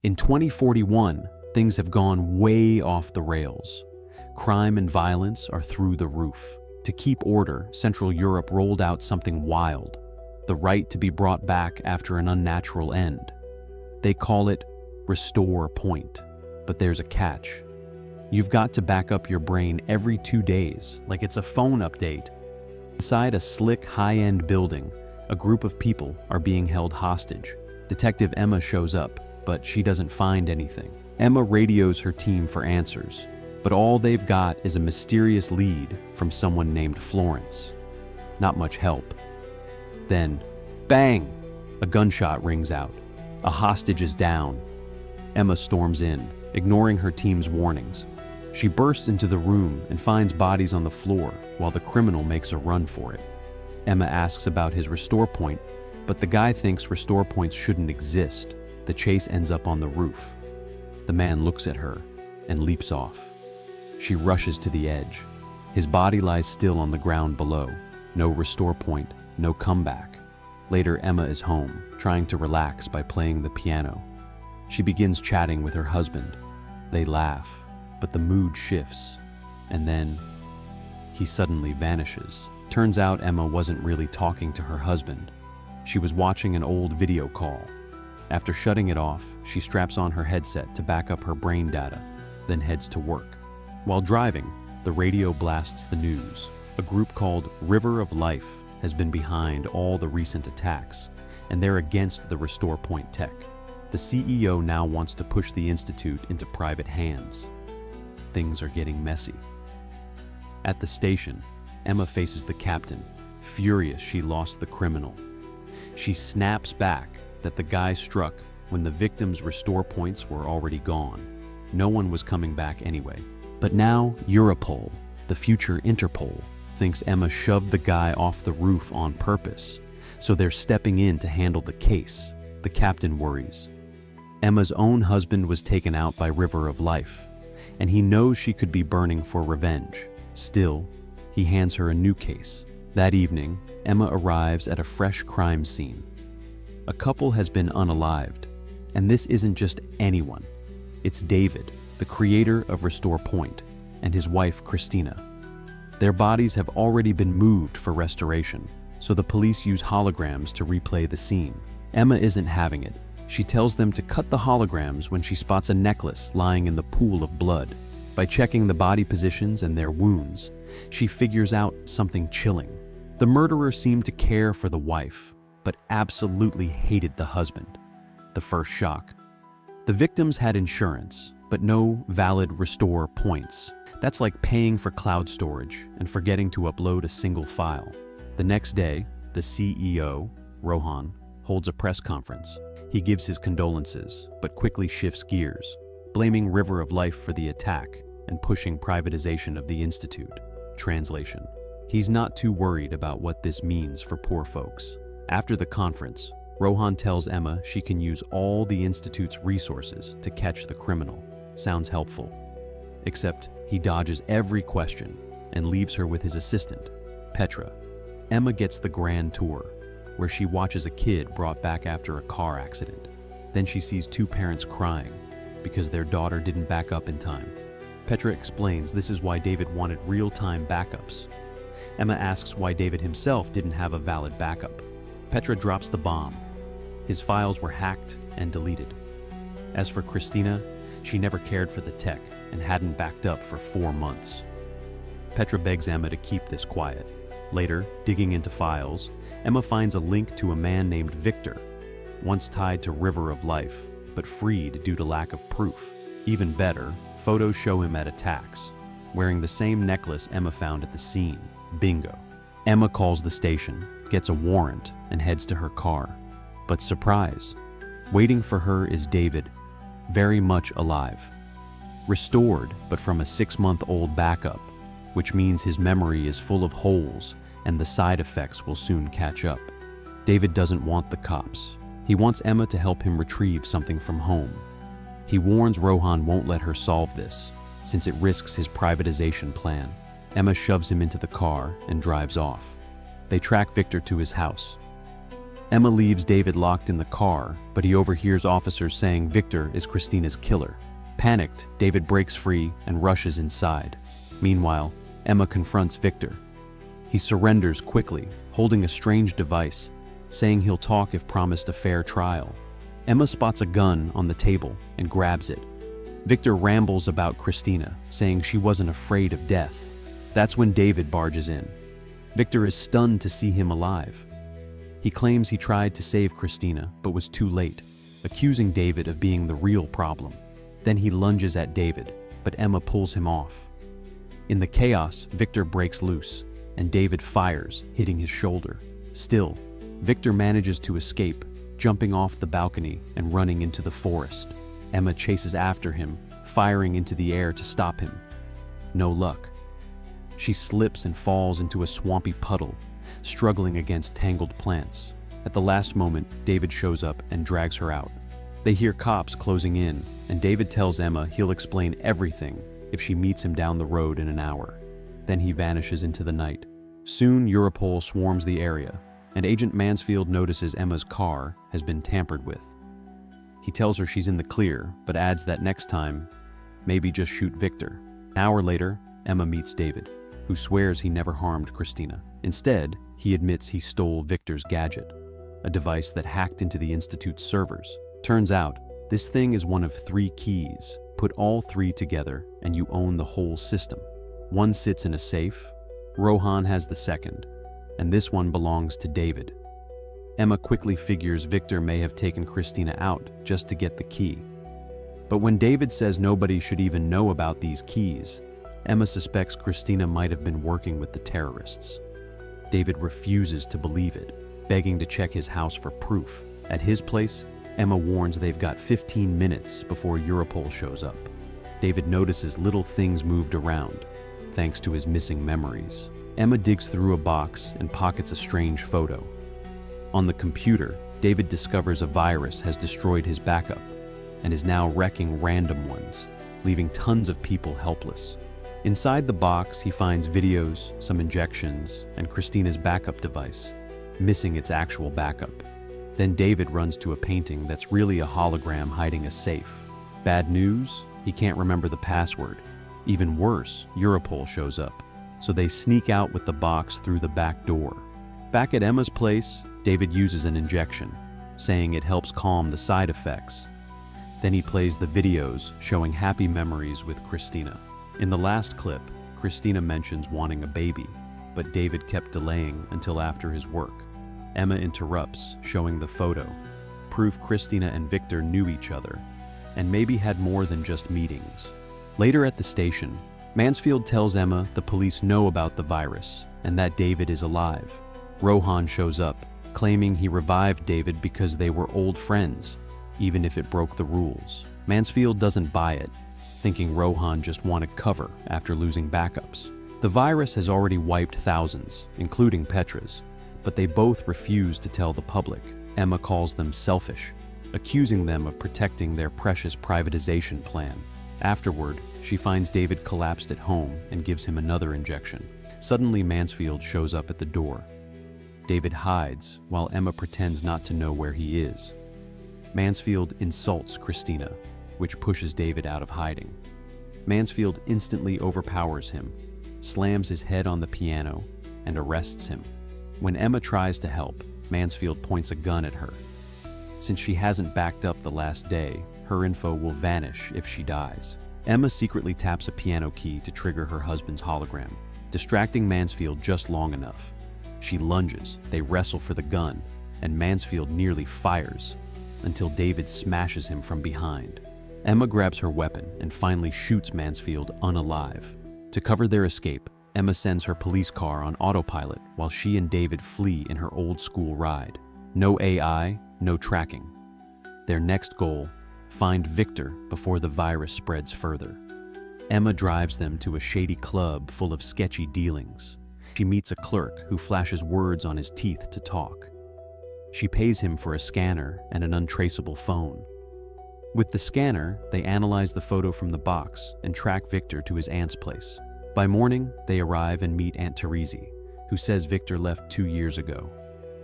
In 2041, things have gone way off the rails. Crime and violence are through the roof. To keep order, Central Europe rolled out something wild: the right to be brought back after an unnatural end. They call it restore point, but there's a catch. You've got to back up your brain every 2 days, like it's a phone update. Inside a slick, high-end building, a group of people are being held hostage. Detective Emma shows up, but she doesn't find anything. Emma radios her team for answers, but all they've got is a mysterious lead from someone named Florence. Not much help. Then, bang! A gunshot rings out. A hostage is down. Emma storms in, ignoring her team's warnings. She bursts into the room and finds bodies on the floor while the criminal makes a run for it. Emma asks about his restore point, but the guy thinks restore points shouldn't exist. The chase ends up on the roof. The man looks at her and leaps off. She rushes to the edge. His body lies still on the ground below. No restore point, no comeback. Later, Emma is home, trying to relax by playing the piano. She begins chatting with her husband. They laugh, but the mood shifts, and then he suddenly vanishes. Turns out Emma wasn't really talking to her husband. She was watching an old video call. After shutting it off, she straps on her headset to back up her brain data, then heads to work. While driving, the radio blasts the news. A group called River of Life has been behind all the recent attacks, and they're against the restore point tech. The CEO now wants to push the institute into private hands. Things are getting messy. At the station, Emma faces the captain, furious she lost the criminal. She snaps back that the guy struck when the victim's restore points were already gone. No one was coming back anyway. But now Europol, the future Interpol, thinks Emma shoved the guy off the roof on purpose, so they're stepping in to handle the case. The captain worries. Emma's own husband was taken out by River of Life, and he knows she could be burning for revenge. Still, he hands her a new case. That evening, Emma arrives at a fresh crime scene. A couple has been unalived, and this isn't just anyone. It's David, the creator of Restore Point, and his wife, Christina. Their bodies have already been moved for restoration, so the police use holograms to replay the scene. Emma isn't having it. She tells them to cut the holograms when she spots a necklace lying in the pool of blood. By checking the body positions and their wounds, she figures out something chilling. The murderer seemed to care for the wife, but absolutely hated the husband. The first shock. The victims had insurance, but no valid restore points. That's like paying for cloud storage and forgetting to upload a single file. The next day, the CEO, Rohan, holds a press conference. He gives his condolences, but quickly shifts gears, blaming River of Life for the attack and pushing privatization of the institute. Translation: he's not too worried about what this means for poor folks. After the conference, Rohan tells Emma she can use all the institute's resources to catch the criminal. Sounds helpful. Except he dodges every question and leaves her with his assistant, Petra. Emma gets the grand tour, where she watches a kid brought back after a car accident. Then she sees two parents crying because their daughter didn't back up in time. Petra explains this is why David wanted real-time backups. Emma asks why David himself didn't have a valid backup. Petra drops the bomb. His files were hacked and deleted. As for Christina, she never cared for the tech and hadn't backed up for 4 months. Petra begs Emma to keep this quiet. Later, digging into files, Emma finds a link to a man named Victor, once tied to River of Life, but freed due to lack of proof. Even better, photos show him at attacks, wearing the same necklace Emma found at the scene. Bingo. Emma calls the station, gets a warrant, and heads to her car. But surprise, waiting for her is David, very much alive. Restored, but from a 6-month-old backup, which means his memory is full of holes and the side effects will soon catch up. David doesn't want the cops. He wants Emma to help him retrieve something from home. He warns Rohan won't let her solve this, since it risks his privatization plan. Emma shoves him into the car and drives off. They track Victor to his house. Emma leaves David locked in the car, but he overhears officers saying Victor is Christina's killer. Panicked, David breaks free and rushes inside. Meanwhile, Emma confronts Victor. He surrenders quickly, holding a strange device, saying he'll talk if promised a fair trial. Emma spots a gun on the table and grabs it. Victor rambles about Christina, saying she wasn't afraid of death. That's when David barges in. Victor is stunned to see him alive. He claims he tried to save Christina, but was too late, accusing David of being the real problem. Then he lunges at David, but Emma pulls him off. In the chaos, Victor breaks loose, and David fires, hitting his shoulder. Still, Victor manages to escape, jumping off the balcony and running into the forest. Emma chases after him, firing into the air to stop him. No luck. She slips and falls into a swampy puddle, struggling against tangled plants. At the last moment, David shows up and drags her out. They hear cops closing in, and David tells Emma he'll explain everything if she meets him down the road in an hour. Then he vanishes into the night. Soon, Europol swarms the area, and Agent Mansfield notices Emma's car has been tampered with. He tells her she's in the clear, but adds that next time, maybe just shoot Victor. An hour later, Emma meets David, who swears he never harmed Christina. Instead, he admits he stole Victor's gadget, a device that hacked into the Institute's servers. Turns out, this thing is one of 3 keys. Put all 3 together, and you own the whole system. One sits in a safe, Rohan has the second, and this one belongs to David. Emma quickly figures Victor may have taken Christina out just to get the key. But when David says nobody should even know about these keys, Emma suspects Christina might have been working with the terrorists. David refuses to believe it, begging to check his house for proof. At his place, Emma warns they've got 15 minutes before Europol shows up. David notices little things moved around, thanks to his missing memories. Emma digs through a box and pockets a strange photo. On the computer, David discovers a virus has destroyed his backup and is now wrecking random ones, leaving tons of people helpless. Inside the box, he finds videos, some injections, and Christina's backup device, missing its actual backup. Then David runs to a painting that's really a hologram hiding a safe. Bad news? He can't remember the password. Even worse, Europol shows up, so they sneak out with the box through the back door. Back at Emma's place, David uses an injection, saying it helps calm the side effects. Then he plays the videos showing happy memories with Christina. In the last clip, Christina mentions wanting a baby, but David kept delaying until after his work. Emma interrupts, showing the photo, proof Christina and Victor knew each other, and maybe had more than just meetings. Later at the station, Mansfield tells Emma the police know about the virus and that David is alive. Rohan shows up, claiming he revived David because they were old friends, even if it broke the rules. Mansfield doesn't buy it, thinking Rohan just wanted cover after losing backups. The virus has already wiped thousands, including Petra's, but they both refuse to tell the public. Emma calls them selfish, accusing them of protecting their precious privatization plan. Afterward, she finds David collapsed at home and gives him another injection. Suddenly, Mansfield shows up at the door. David hides while Emma pretends not to know where he is. Mansfield insults Christina, which pushes David out of hiding. Mansfield instantly overpowers him, slams his head on the piano, and arrests him. When Emma tries to help, Mansfield points a gun at her. Since she hasn't backed up the last day, her info will vanish if she dies. Emma secretly taps a piano key to trigger her husband's hologram, distracting Mansfield just long enough. She lunges, they wrestle for the gun, and Mansfield nearly fires, until David smashes him from behind. Emma grabs her weapon and finally shoots Mansfield unalive. To cover their escape, Emma sends her police car on autopilot while she and David flee in her old-school ride. No AI, no tracking. Their next goal, find Victor before the virus spreads further. Emma drives them to a shady club full of sketchy dealings. She meets a clerk who flashes words on his teeth to talk. She pays him for a scanner and an untraceable phone. With the scanner, they analyze the photo from the box and track Victor to his aunt's place. By morning, they arrive and meet Aunt Teresi, who says Victor left 2 years ago.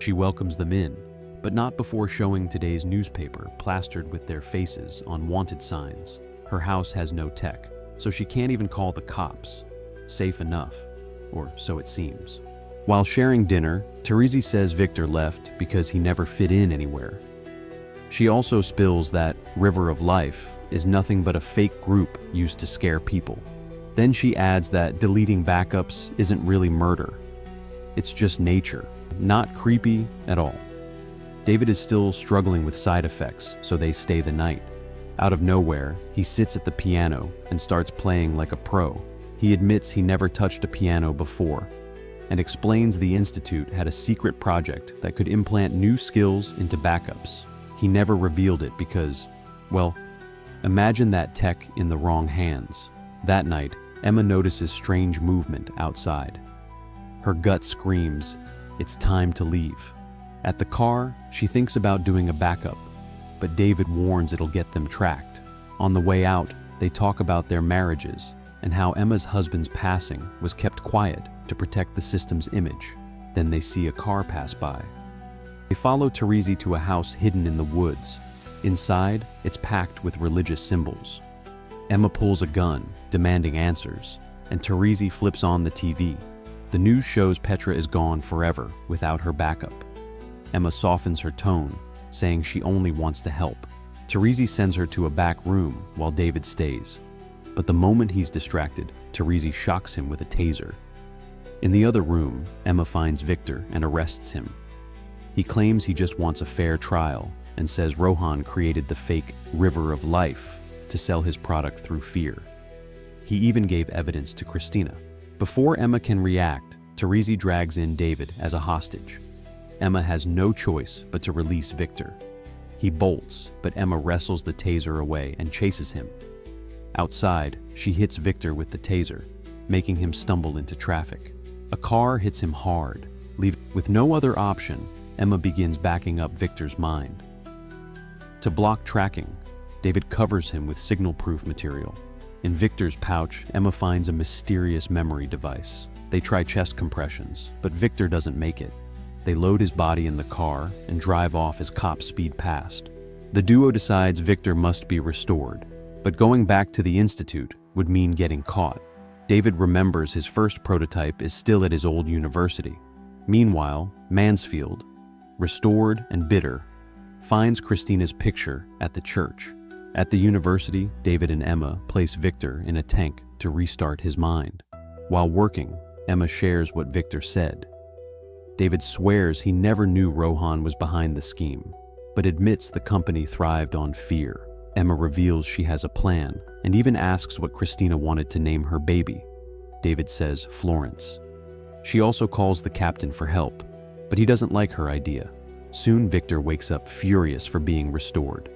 She welcomes them in, but not before showing today's newspaper plastered with their faces on wanted signs. Her house has no tech, so she can't even call the cops. Safe enough, or so it seems. While sharing dinner, Terezi says Victor left because he never fit in anywhere. She also spills that River of Life is nothing but a fake group used to scare people. Then she adds that deleting backups isn't really murder. It's just nature, not creepy at all. David is still struggling with side effects, so they stay the night. Out of nowhere, he sits at the piano and starts playing like a pro. He admits he never touched a piano before and explains the Institute had a secret project that could implant new skills into backups. He never revealed it because, well, imagine that tech in the wrong hands. That night, Emma notices strange movement outside. Her gut screams, it's time to leave. At the car, she thinks about doing a backup, but David warns it'll get them tracked. On the way out, they talk about their marriages and how Emma's husband's passing was kept quiet to protect the system's image. Then they see a car pass by. They follow Terezi to a house hidden in the woods. Inside, it's packed with religious symbols. Emma pulls a gun, demanding answers, and Terezi flips on the TV. The news shows Petra is gone forever without her backup. Emma softens her tone, saying she only wants to help. Terezi sends her to a back room while David stays. But the moment he's distracted, Terezi shocks him with a taser. In the other room, Emma finds Victor and arrests him. He claims he just wants a fair trial and says Rohan created the fake River of Life to sell his product through fear. He even gave evidence to Christina. Before Emma can react, Terezi drags in David as a hostage. Emma has no choice but to release Victor. He bolts, but Emma wrestles the taser away and chases him. Outside, she hits Victor with the taser, making him stumble into traffic. A car hits him hard. With no other option, Emma begins backing up Victor's mind. To block tracking, David covers him with signal-proof material. In Victor's pouch, Emma finds a mysterious memory device. They try chest compressions, but Victor doesn't make it. They load his body in the car and drive off as cops speed past. The duo decides Victor must be restored, but going back to the Institute would mean getting caught. David remembers his first prototype is still at his old university. Meanwhile, Mansfield, restored and bitter, finds Christina's picture at the church. At the university, David and Emma place Victor in a tank to restart his mind. While working, Emma shares what Victor said. David swears he never knew Rohan was behind the scheme, but admits the company thrived on fear. Emma reveals she has a plan and even asks what Christina wanted to name her baby. David says Florence. She also calls the captain for help, but he doesn't like her idea. Soon Victor wakes up furious for being restored.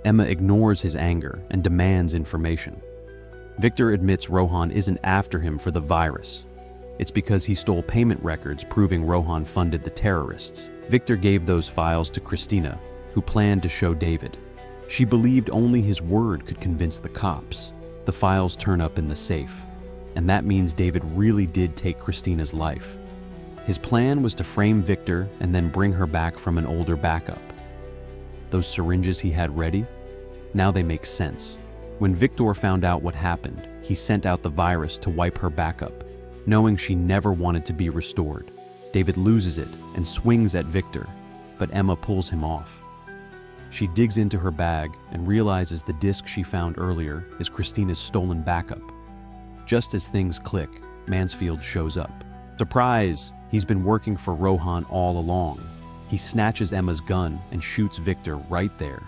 Emma ignores his anger and demands information. Victor admits Rohan isn't after him for the virus. It's because he stole payment records proving Rohan funded the terrorists. Victor gave those files to Christina, who planned to show David. She believed only his word could convince the cops. The files turn up in the safe, and that means David really did take Christina's life. His plan was to frame Victor and then bring her back from an older backup. Those syringes he had ready? Now they make sense. When Victor found out what happened, he sent out the virus to wipe her backup, knowing she never wanted to be restored. David loses it and swings at Victor, but Emma pulls him off. She digs into her bag and realizes the disc she found earlier is Christina's stolen backup. Just as things click, Mansfield shows up. Surprise! He's been working for Rohan all along. He snatches Emma's gun and shoots Victor right there.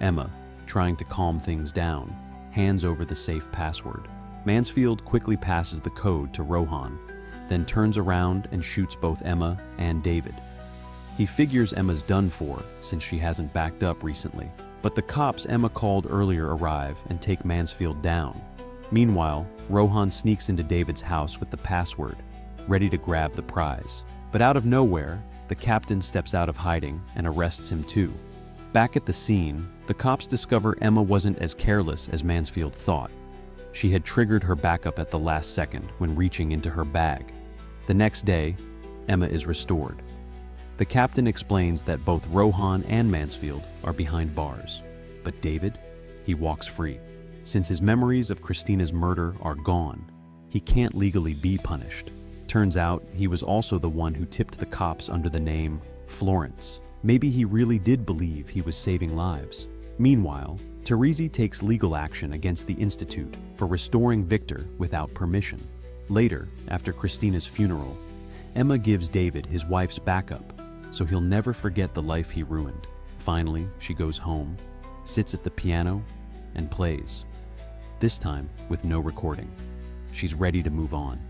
Emma, trying to calm things down, hands over the safe password. Mansfield quickly passes the code to Rohan, then turns around and shoots both Emma and David. He figures Emma's done for since she hasn't backed up recently, but the cops Emma called earlier arrive and take Mansfield down. Meanwhile, Rohan sneaks into David's house with the password, ready to grab the prize. But out of nowhere, the captain steps out of hiding and arrests him too. Back at the scene, the cops discover Emma wasn't as careless as Mansfield thought. She had triggered her backup at the last second when reaching into her bag. The next day, Emma is restored. The captain explains that both Rohan and Mansfield are behind bars. But David? He walks free. Since his memories of Christina's murder are gone, he can't legally be punished. Turns out he was also the one who tipped the cops under the name Florence. Maybe he really did believe he was saving lives. Meanwhile, Teresi takes legal action against the Institute for restoring Victor without permission. Later, after Christina's funeral, Emma gives David his wife's backup, so he'll never forget the life he ruined. Finally, she goes home, sits at the piano, and plays. This time with no recording. She's ready to move on.